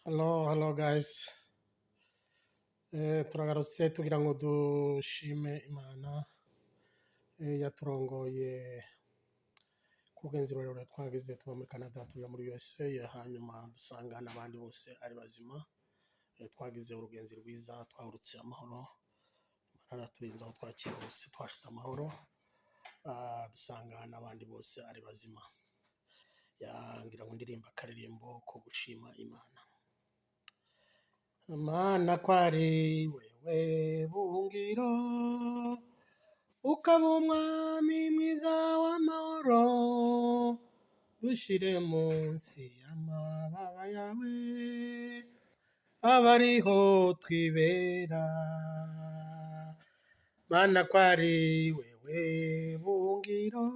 Hello guys. Turagarutse tugira ngo dushime Imana yaturongoye ku rugenzero rurerure twagize tuba muri Canada tuja muri USA, hanyuma dusanga n'abandi bose ari bazima. Twagize urugenzi rwiza, twahurutse amahoro, Imana araturinze aho twaciye hose twashize amahoro. Dusanga n'abandi bose ari bazima. Ngira ngo ndirimba akaririmbo ko gushima Imana. Mana ko ari wewe bungiro, ukaba umwami mwiza w'amahoro, dushire munsi y'amababa yawe, abariho twibera. Mana ko ari wewe bungiro,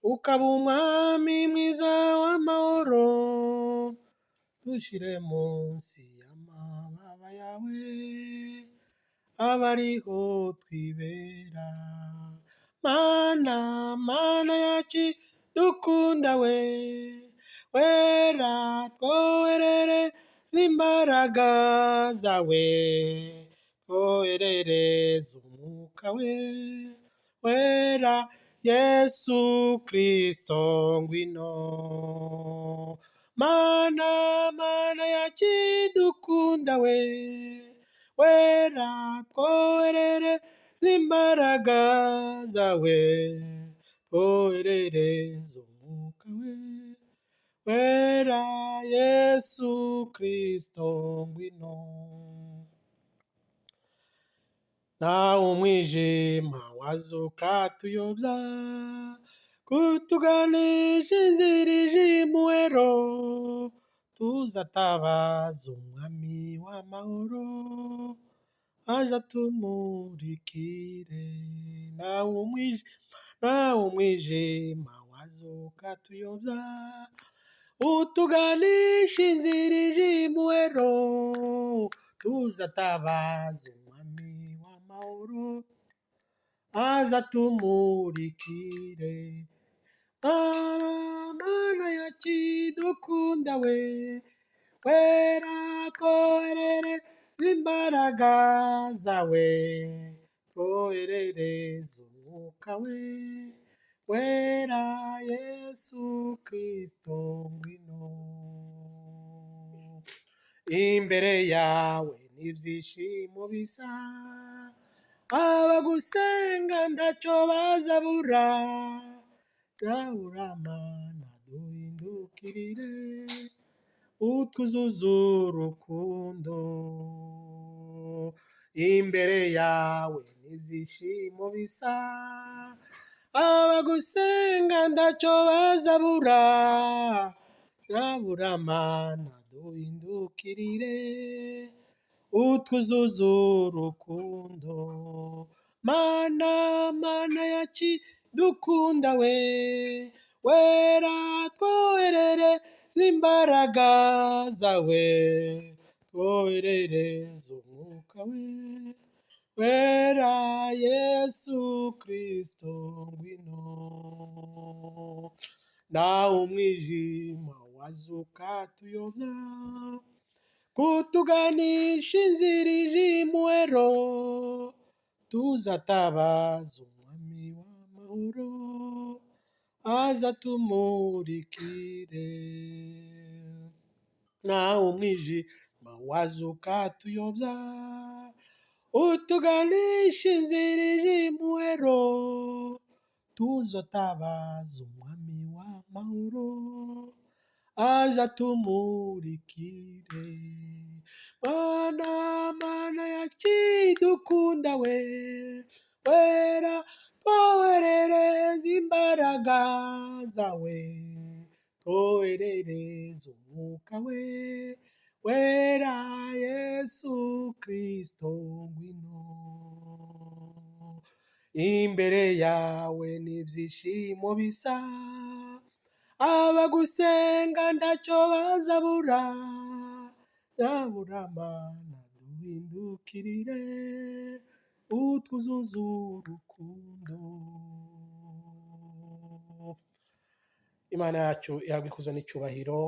ukaba umwami mwiza w'amahoro, dushire munsi y'amababa yawe, abariho twibera. Mana yacu dukunda we, wera twoherere imbaraga zawe, twoherereza umwuka we, wera Yesu Kristo ngwino. Mana yacu dukunda we, wera twoherere imbaraga zawe, twoherereza umwuka we, wera Yesu Kristo ngwino. Naho umwijima wazuka tuyobya, kutuganisha inzira ije imuhero, tuzatabaza umwami w'amahoro, aje atumurikire. Naho umwijima wazuka tuyobya, utuganisha inzira ije imuhero, tuzatabaza umwami w'amahoro, aje atumurikire. Mana yacu dukunda we, wera twoherere imbaraga zawe, twoherereza umwuka we, wera Yesu Kristo ngwino. Imbere yawe n'ibyishimo bisa, abagusenga ntacyo bazabura, Mana duhindukirire, utwuzuze urukundo. Imbere yawe n'ibyishimo bisa, abagusenga ntacyo bazabura, Mana duhindukirire, utwuzuze urukundo. Mana yacu dukunda we, wera twoherere imbaraga zawe, twoherereza umwuka we, wera Yesu Kristo ngwino. Naho umwijima wazuka tuyobya, kutuganisha inzira ije imuhero, tuzatabaza umwami w'amahoro, aje atumurikire. Naho umwijima wazuka tuyobya, utuganisha inzira ije imuhero, tuzatabaza umwami w'amahoro, aje atumurikire. Mana yacu dukunda we, wera twoherereza imbaraga zawe, twoherereza umwuka we, wera Yesu Kristo ngwino. Imbere yawe n'ibyishimo bisa, abagusenga ntacyo bazabura, Mana duhindukirire, utwuzuze urukundo. Imana yacu ihabwa ikuzo n'icyubahiro.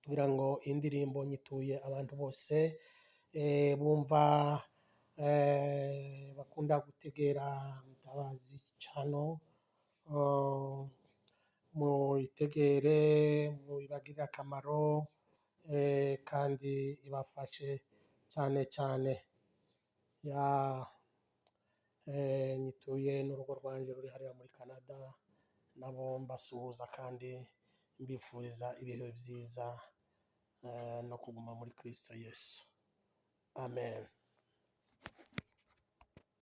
kugira ngo indirimbo nyituye abantu bose bumva bakunda gutegera Mutabazi Channel, muyitegere mubibagirire akamaro kandi ibafashe cyane cyane. Nyituye n'urugo rwanjye ruri hariya muri Canada, nabo mbasuhuza kandi mbifuriza ibihe byiza no kuguma muri Kristo Yesu. Amen.